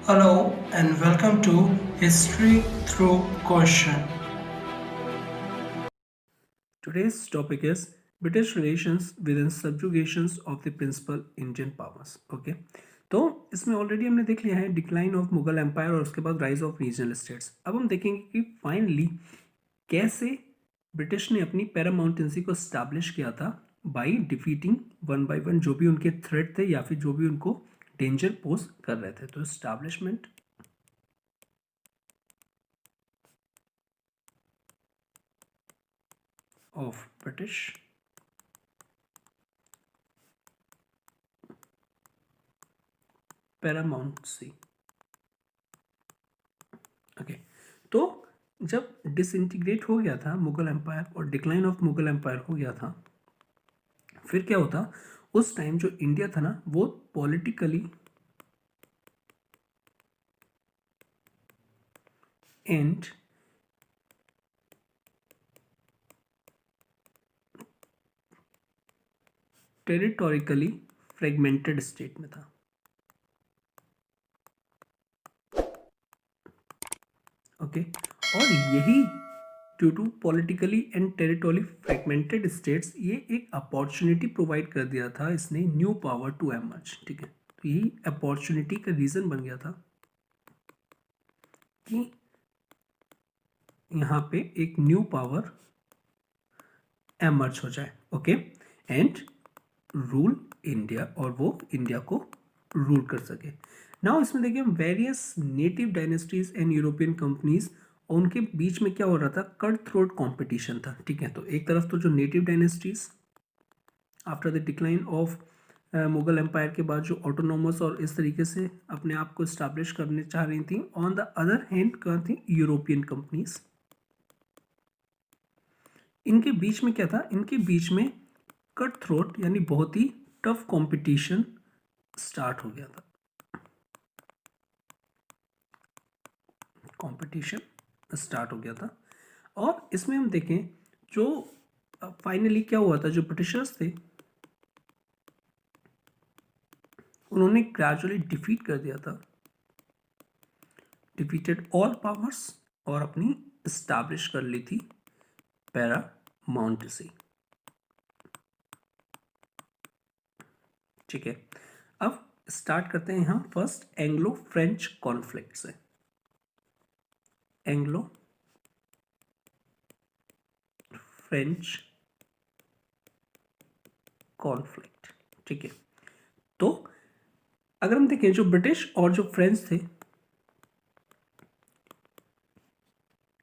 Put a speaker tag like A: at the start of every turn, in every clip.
A: Hello and welcome to History Through Question. Today's topic is British relations within subjugations of the principal Indian powers. Okay, तो इसमें already हमने देख लिया है decline of Mughal empire और उसके बाद राइज ऑफ रीजनल स्टेट्स। अब हम देखेंगे कि फाइनली कैसे ब्रिटिश ने अपनी पैरामाउंटेंसी को स्टैब्लिश किया था by defeating one by one जो भी उनके थ्रेट थे या फिर जो भी उनको डेंजर पोज कर रहे थे। तो establishment of British paramountcy। Okay, तो जब डिसइंटीग्रेट हो गया था मुगल एम्पायर और डिक्लाइन ऑफ मुगल एम्पायर हो गया था, फिर क्या होता उस टाइम जो इंडिया था ना वो politically and territorially fragmented state में था। ओके, और यही due to politically and territorially fragmented states ये एक अपॉर्चुनिटी प्रोवाइड कर दिया था इसने न्यू पावर टू एमर्ज। ठीक है, तो यही अपॉर्चुनिटी का रीजन बन गया था कि यहाँ पे एक न्यू पावर एमर्ज हो जाए। ओके, एंड रूल इंडिया, और वो इंडिया को रूल कर सके। नाउ इसमें देखिए various native dynasties and European companies, उनके बीच में क्या हो रहा था, कट थ्रोट कॉम्पिटिशन था। ठीक है, तो एक तरफ तो जो native dynasties after the decline of Mughal empire के बाद जो ऑटोनोमस और इस तरीके से अपने आप को इस्टेब्लिश करने चाह रही थी, ऑन द अदर हैंड क्या थी यूरोपियन कंपनीज। इनके बीच में क्या था, इनके बीच में कट थ्रोट यानी बहुत ही टफ कंपटीशन स्टार्ट हो गया था। कंपटीशन स्टार्ट हो गया था, और इसमें हम देखें जो फाइनली क्या हुआ था, जो ब्रिटिशर्स थे उन्होंने ग्रेजुअली डिफीट कर दिया था, डिफीटेड ऑल पावर्स और अपनी स्टैब्लिश कर ली थी पैरामाउंटेसी। ठीक है, अब स्टार्ट करते हैं हम फर्स्ट एंग्लो फ्रेंच कॉन्फ्लिक्ट से। Anglo French conflict. ठीक है, तो अगर हम देखें जो ब्रिटिश और जो फ्रेंच थे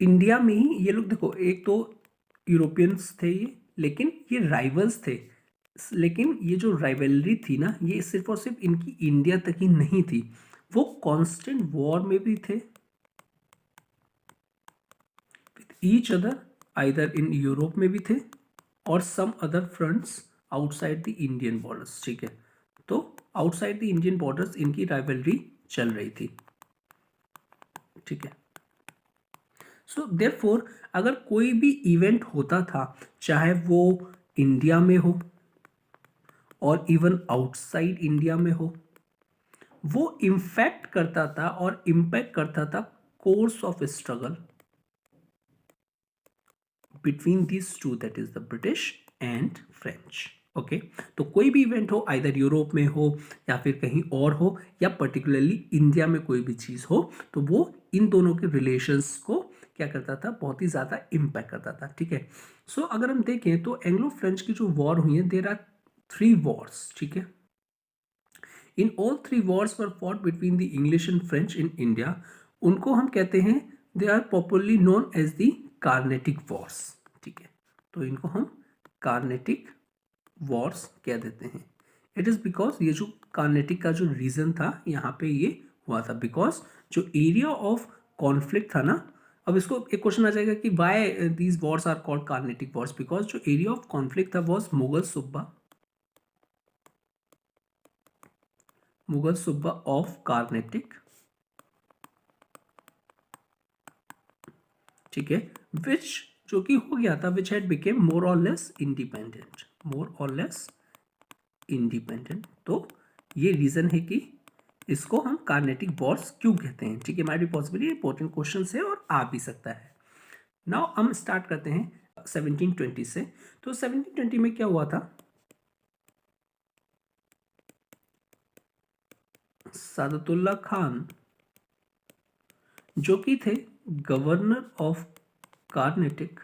A: इंडिया में ही, ये लोग देखो एक तो यूरोपियंस थे ये, लेकिन ये राइवल्स थे। लेकिन ये जो राइवलरी थी ना, ये सिर्फ और सिर्फ इनकी इंडिया तक ही नहीं थी, वो कांस्टेंट वॉर में भी थे with each other, either in Europe में भी थे और some other fronts outside the Indian borders. ठीक है, तो आउटसाइड द इंडियन बॉर्डर्स इनकी राइवलरी चल रही थी। ठीक है, सो देयरफॉर अगर कोई भी इवेंट होता था, चाहे वो इंडिया में हो और इवन आउटसाइड इंडिया में हो, वो इम्फेक्ट करता था और इम्पैक्ट करता था course of struggle between these two, that is the British and French. Okay, तो कोई भी इवेंट हो, आइदर यूरोप में हो या फिर कहीं और हो, या पर्टिकुलरली इंडिया में कोई भी चीज हो, तो वो इन दोनों के रिलेशंस को क्या करता था, बहुत ही ज्यादा इम्पैक्ट करता था। ठीक है, सो अगर हम देखें तो एंग्लो फ्रेंच की जो वॉर हुई है, देयर आर 3 वॉर्स। ठीक है, in all 3 wars were fought between the English and French in India. उनको हम कहते हैं, they are popularly known as the Carnatic wars. ठीक है, तो इनको हम कार्नेटिक वॉर्स कह देते हैं। इट इज बिकॉज ये जो कार्नेटिक का जो रीजन था यहाँ पे ये हुआ था, बिकॉज जो एरिया ऑफ कॉन्फ्लिक्ट था ना, अब इसको एक क्वेश्चन आ जाएगा कि why these wars are called Carnatic wars, because जो एरिया ऑफ कॉन्फ्लिक्ट था वॉज मुगल सुब्बा ऑफ कार्नेटिक। ठीक है, विच जो कि हो गया था, विच हैड बिकेम मोर और लेस इंडिपेंडेंट, मोर और लेस इंडिपेंडेंट। तो ये रीजन है कि इसको हम कार्नेटिक वॉर्स क्यों कहते हैं, ठीक है। Might be possibly important question है और आ भी सकता है। नाउ हम स्टार्ट करते हैं 1720 से। तो 1720 में क्या हुआ था, सादतुल्ला खान जो कि थे गवर्नर ऑफ कार्नेटिक,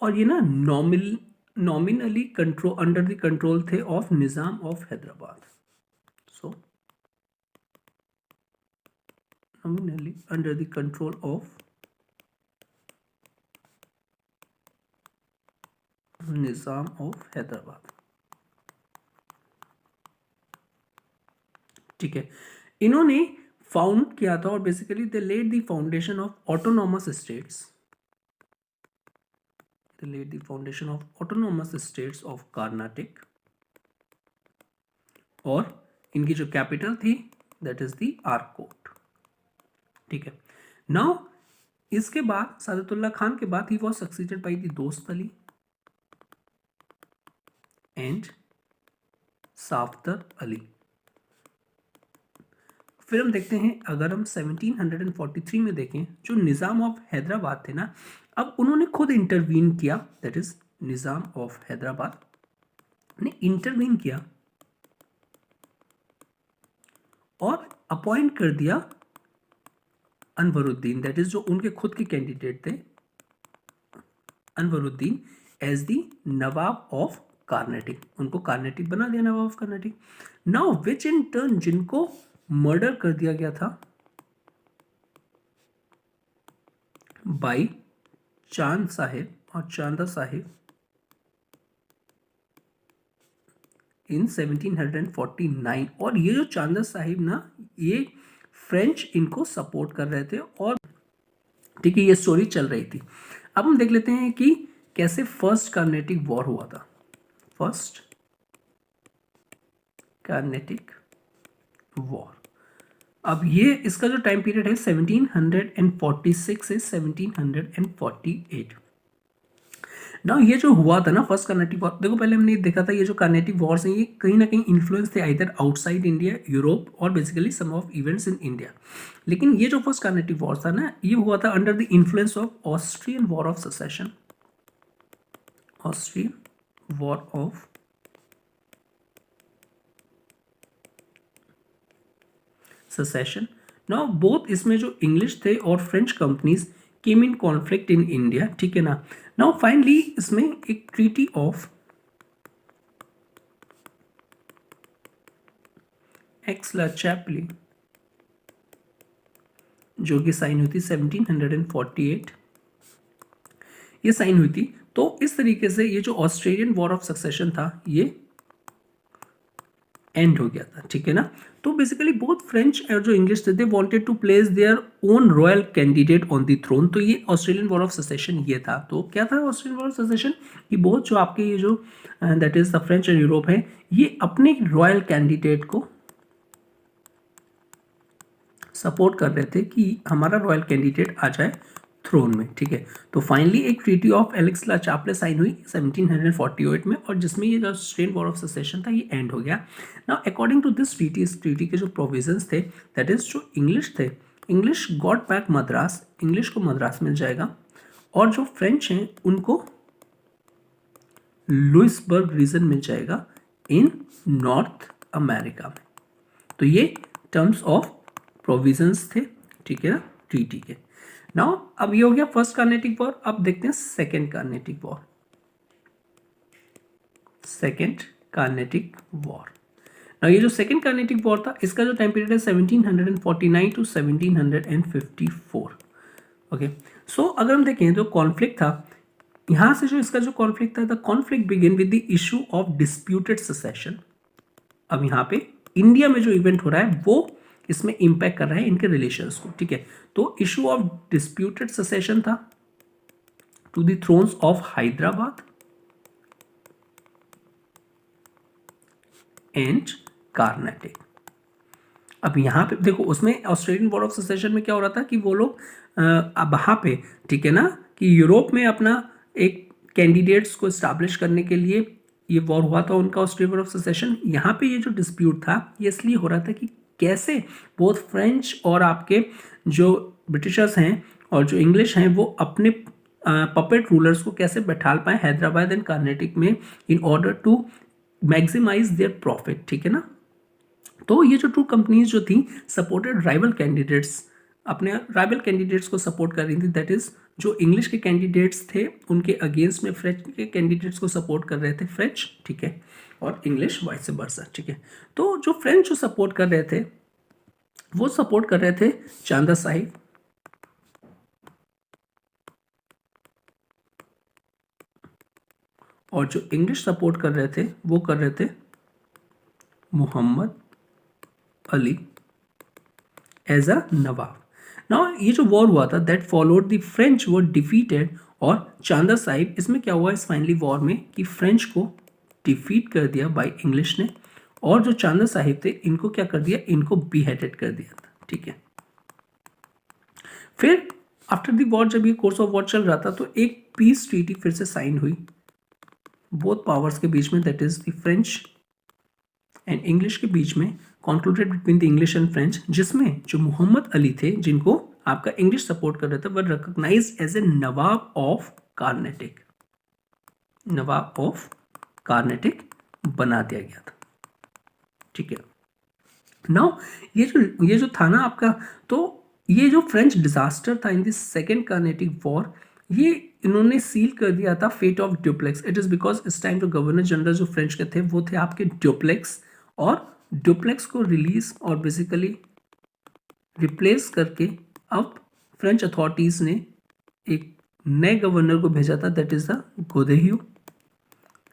A: और ये ना nominally control under the control थे of Nizam of Hyderabad. So nominally under the control of Nizam of Hyderabad, ठीक है। इन्होंने फाउंड किया था और basically they laid the foundation of autonomous states, they laid the foundation of autonomous states of Carnatic, और इनकी जो कैपिटल थी दैट इज दी आरकोट, ठीक है। नाउ इसके बाद सादतुल्ला खान के बाद he was succeeded by the दोस्त अली एंड साफ्तर अली। फिर हम देखते हैं, अगर हम 1743 में देखें, जो निजाम ऑफ हैदराबाद थे ना, अब उन्होंने खुद इंटरवीन किया, that is Nizam of Hyderabad ने इंटरवीन किया और अपॉइंट कर दिया अनवरुद्दीन, दैट इज जो उनके खुद के कैंडिडेट थे, Anwaruddin as the nawab of Carnatic, उनको कार्नेटिक बना दिया nawab of Carnatic. Now which in turn जिनको मर्डर कर दिया गया था बाई चांद साहिब और चांदा साहिब इन 1749। और ये जो चांदा साहिब ना, ये फ्रेंच इनको सपोर्ट कर रहे थे, और ठीक है ये स्टोरी चल रही थी। अब हम देख लेते हैं कि कैसे फर्स्ट कार्नेटिक वॉर हुआ था। फर्स्ट कार्नेटिक वॉर, अब ये इसका जो टाइम पीरियड है 1746 से 1748। नाउ ये जो हुआ था ना फर्स्ट कार्नेटिक वॉर, देखो पहले हमने देखा था ये जो कार्नेटिक वॉर्स हैं ये कहीं ना कहीं इन्फ्लुएंस थे आइदर आउटसाइड इंडिया, यूरोप, और basically some of events in India. लेकिन ये जो फर्स्ट कार्नेटिक वॉर था ना, ये हुआ था under the influence of Austrian war of cessation, Austrian war of cessation. Now both इसमें जो इंग्लिश थे और French companies came in conflict in India, ठीक है ना। नाउ फाइनली इसमें एक ट्रीटी ऑफ एक्स-ला-चैपली जो कि साइन हुई थी 1748, ये साइन हुई थी। तो इस तरीके से ये जो ऑस्ट्रेलियन वॉर ऑफ सक्सेशन था ये एंड हो गया था, ठीक है ना। तो बेसिकली बोथ फ्रेंच और जो इंग्लिश थे they wanted to place their own royal candidate on the throne. तो ये ऑस्ट्रेलियन वॉर ऑफ सेसेशन ये था। तो क्या था ऑस्ट्रेलियन वॉर ऑफ सेसेशन, कि बहुत जो आपके ये जो that is the French and Europe है, ये अपने रॉयल कैंडिडेट को सपोर्ट कर रहे थे कि हमारा रॉयल कैंडिडेट आ जाए थ्रोन में, ठीक है। तो फाइनली एक ट्रीटी ऑफ एलेक्स-ला-चैपले साइन हुई 1748 में, और जिसमें ये जो ऑस्ट्रेलियन वॉर ऑफ सेसेशन था ये एंड हो गया। Now according to this treaty, इस ट्रीटी के जो प्रोविजंस थे, दैट इज जो इंग्लिश थे, English got back Madras, English को मद्रास मिल जाएगा, और जो फ्रेंच हैं उनको लुइसबर्ग रीजन मिल जाएगा इन नॉर्थ अमेरिका में। तो ये टर्म्स ऑफ प्रोविजंस थे, ठीक है ना, ट्रीटी के। नाउ अब ये हो गया फर्स्ट कार्नेटिक वॉर। अब देखते हैं second Carnatic war. Second Carnatic war, now ये जो सेकेंड कार्नेटिक वॉर था इसका जो टाइम पीरियड है 1749 टू 1754। ओके, सो अगर हम देखें जो कॉन्फ्लिक्ट था, यहां से जो इसका जो कॉन्फ्लिक्ट था, the conflict begin with the issue of disputed cessation. अब यहाँ पे इंडिया में जो इवेंट हो रहा है वो इसमें इंपैक्ट कर रहा है इनके रिलेशंस को, ठीक है। तो इशू ऑफ डिस्प्यूटेड सेसेशन था to the thrones of Hyderabad and Carnatic. अब यहाँ पे देखो उसमें ऑस्ट्रेलियन वॉर ऑफ सेसेशन में क्या हो रहा था कि वो लोग अब वहाँ पे, ठीक है ना, कि यूरोप में अपना एक कैंडिडेट्स को इस्टेब्लिश करने के लिए ये वॉर हुआ था उनका ऑस्ट्रिया वॉर ऑफ सेसेशन। यहाँ पे ये जो डिस्प्यूट था ये इसलिए हो रहा था कि कैसे बोथ फ्रेंच और आपके जो ब्रिटिशर्स हैं और जो इंग्लिश हैं वो अपने पपेट रूलर्स को कैसे बैठाल पाए हैदराबाद एंड कर्नाटक में in order to maximise their profit, ठीक है ना। तो ये जो टू कंपनीज जो थी सपोर्टेड राइवल कैंडिडेट्स, अपने राइवल कैंडिडेट्स को सपोर्ट कर रही थी, दैट इज जो इंग्लिश के कैंडिडेट्स थे उनके अगेंस्ट में फ्रेंच के कैंडिडेट्स को सपोर्ट कर रहे थे फ्रेंच, ठीक है, और इंग्लिश वाइस वर्सा, ठीक है। तो जो फ्रेंच जो सपोर्ट कर रहे थे वो सपोर्ट कर रहे थे चांदा साहिब, और जो इंग्लिश सपोर्ट कर रहे थे वो कर रहे थे Mohammad Ali as a nawab. Now ये जो वॉर हुआ था that followed the French were defeated, और चांदा साहिब इसमें क्या हुआ इस फाइनली वॉर में कि फ्रेंच को डिफीट कर दिया बाय इंग्लिश ने, और जो चांदा साहिब थे इनको क्या कर दिया, इनको बीहेडेड कर दिया था, ठीक है। फिर आफ्टर द वॉर जब ये कोर्स ऑफ वॉर चल रहा था तो एक पीस ट्रीटी फिर से साइन हुई बोथ पावर्स के बीच में, that is the French and English के बीच में, concluded between the English and French, जिसमें जो मोहम्मद अली थे जिनको आपका इंग्लिश सपोर्ट कर रहे थे were recognized as a nawab of Carnatic, nawab of Carnatic बना दिया गया था, ठीक है। नाउ ये जो था ना आपका, तो ये जो फ्रेंच डिजास्टर था in this second Carnatic war, ये इन्होंने सील कर दिया था fate of Dupleix. It is because इस टाइम जो गवर्नर जनरल जो फ्रेंच के थे वो थे आपके ड्यूप्लेक्स, और ड्यूप्लेक्स को रिलीज और बेसिकली रिप्लेस करके अब फ्रेंच अथॉरिटीज ने एक नए गवर्नर को भेजा था, that is the Godeheu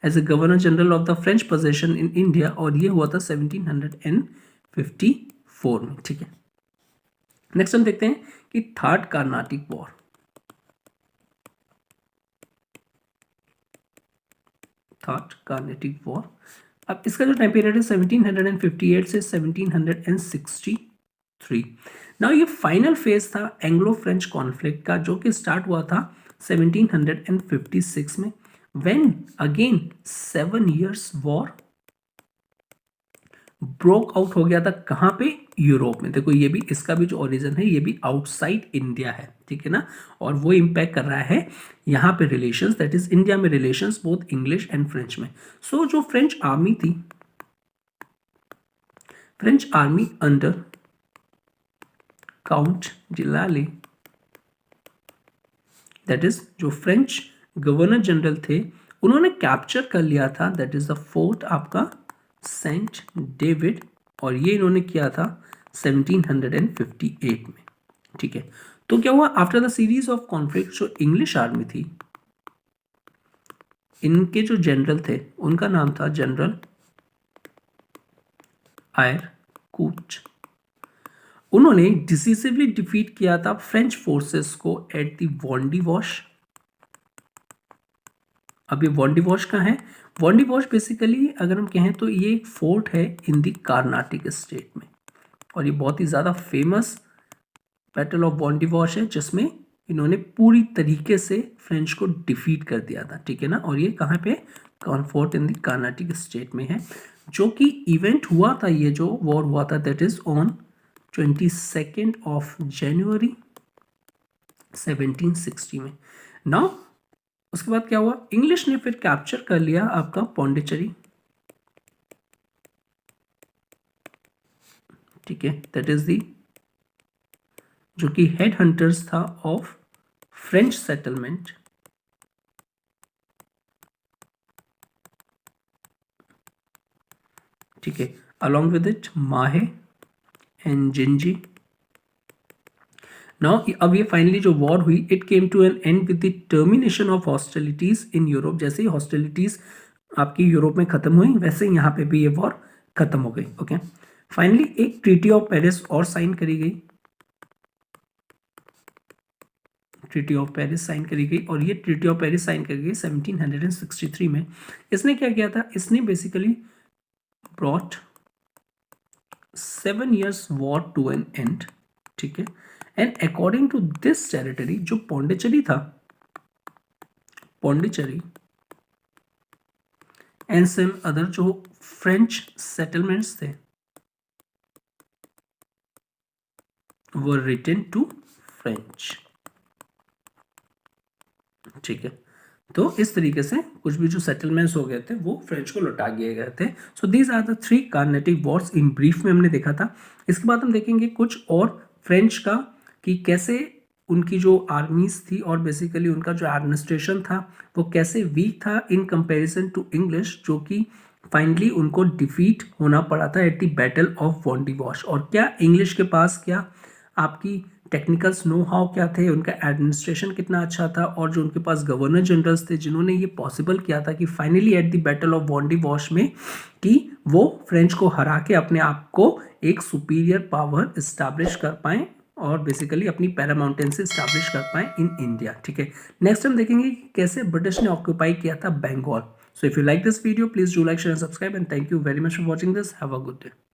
A: as a governor general of the French possession in India, और ये हुआ था 1754 में, ठीक है। नेक्स्ट हम देखते हैं कि third Carnatic war. Third Carnatic war, अब इसका जो टाइम पीरियड है 1758 से 1763। नाउ ये फाइनल फेज था एंग्लो फ्रेंच कॉन्फ्लिक्ट का, जो कि स्टार्ट हुआ था 1756 में, when again 7 years war broke out हो गया था। कहाँ पे, यूरोप में। देखो ये भी, इसका भी जो ओरिजिन है ये भी आउटसाइड इंडिया है, ठीक है ना, और वो इम्पैक्ट कर रहा है यहाँ पे रिलेशंस, दैट इज इंडिया में relations both English and French में। सो जो फ्रेंच आर्मी थी, French army under Count de, Lally is is French governor general थे, उन्होंने कैप्चर कर लिया था दैट इज द फोर्ट आपका सेंट डेविड, और ये इन्होंने किया था 1758 में, ठीक है। तो क्या हुआ, after the series of conflict जो इंग्लिश आर्मी थी, इनके जो जनरल थे उनका नाम था जनरल आयर कूच, उन्होंने डिसिसिवली डिफीट किया था फ्रेंच फोर्सेस को एट द वॉन्डिवॉश। अब ये वॉन्डिवॉश कहाँ है, वॉन्डिवॉश बेसिकली अगर हम कहें तो ये एक फोर्ट है इन दी कार्नाटिक स्टेट में, और ये बहुत ही ज़्यादा फेमस बैटल ऑफ वॉन्डिवॉश है जिसमें इन्होंने पूरी तरीके से फ्रेंच को डिफीट कर दिया था, ठीक है ना। और ये कहाँ पे, फोर्ट इन दी कार्नाटिक स्टेट में है, जो कि इवेंट हुआ था, ये जो वॉर हुआ था दैट इज ऑन 22 जनवरी 1760 में। नाउ उसके बाद क्या हुआ, इंग्लिश ने फिर कैप्चर कर लिया आपका पौंडीचेरी, ठीक है, दैट इज दी जो कि हेड हंटर्स था ऑफ फ्रेंच सेटलमेंट, ठीक है, along with it Mahe and Gingee. Now अब ये फाइनली जो वॉर हुई, it came to an end with the termination of hostilities in Europe. जैसे ही हॉस्टिलिटीज आपकी यूरोप में खत्म हुई वैसे यहाँ पे भी ये वॉर खत्म हो गई, ओके। फाइनली एक ट्रीटी ऑफ पेरिस और साइन करी गई, ट्रीटी ऑफ पेरिस साइन करी गई, और ये ट्रीटी ऑफ पेरिस साइन करी गई 1763 में। इसने क्या किया था, इसने basically brought 7 years war to an end, ठीक है। And according to this territory, जो पौंडीचेरी था, पौंडीचेरी एंड सेम अदर जो फ्रेंच सेटलमेंट्स थे वर रिटन टू फ्रेंच। ठीक है, तो इस तरीके से कुछ भी जो सेटलमेंट्स हो गए थे वो फ्रेंच को लौटा दिए गए थे। So these are the 3 Carnatic wars in brief में हमने देखा था। इसके बाद हम देखेंगे कुछ और फ्रेंच का कि कैसे उनकी जो आर्मीज थी और बेसिकली उनका जो एडमिनिस्ट्रेशन था वो कैसे वीक था इन कंपैरिजन टू इंग्लिश, जो कि फाइनली उनको डिफीट होना पड़ा था एट द बैटल ऑफ वॉन्डिवॉश। और क्या इंग्लिश के पास क्या आपकी टेक्निकल्स नो हाउ क्या थे, उनका एडमिनिस्ट्रेशन कितना अच्छा था, और जो उनके पास गवर्नर जनरल्स थे जिन्होंने ये पॉसिबल किया था कि finally at the battle of Wandiwash में कि वो फ्रेंच को हरा के अपने आप को एक सुपीरियर पावर इस्टेब्लिश कर पाएं और बेसिकली अपनी पैरामाउंटेंसी इस्टेब्लिश कर पाएं इन इंडिया। ठीक है, नेक्स्ट हम देखेंगे कि कैसे ब्रिटिश ने ऑक्यूपाई किया था Bengal. So if you like this video please do like share and subscribe and thank you very much for watching this. Have a good day.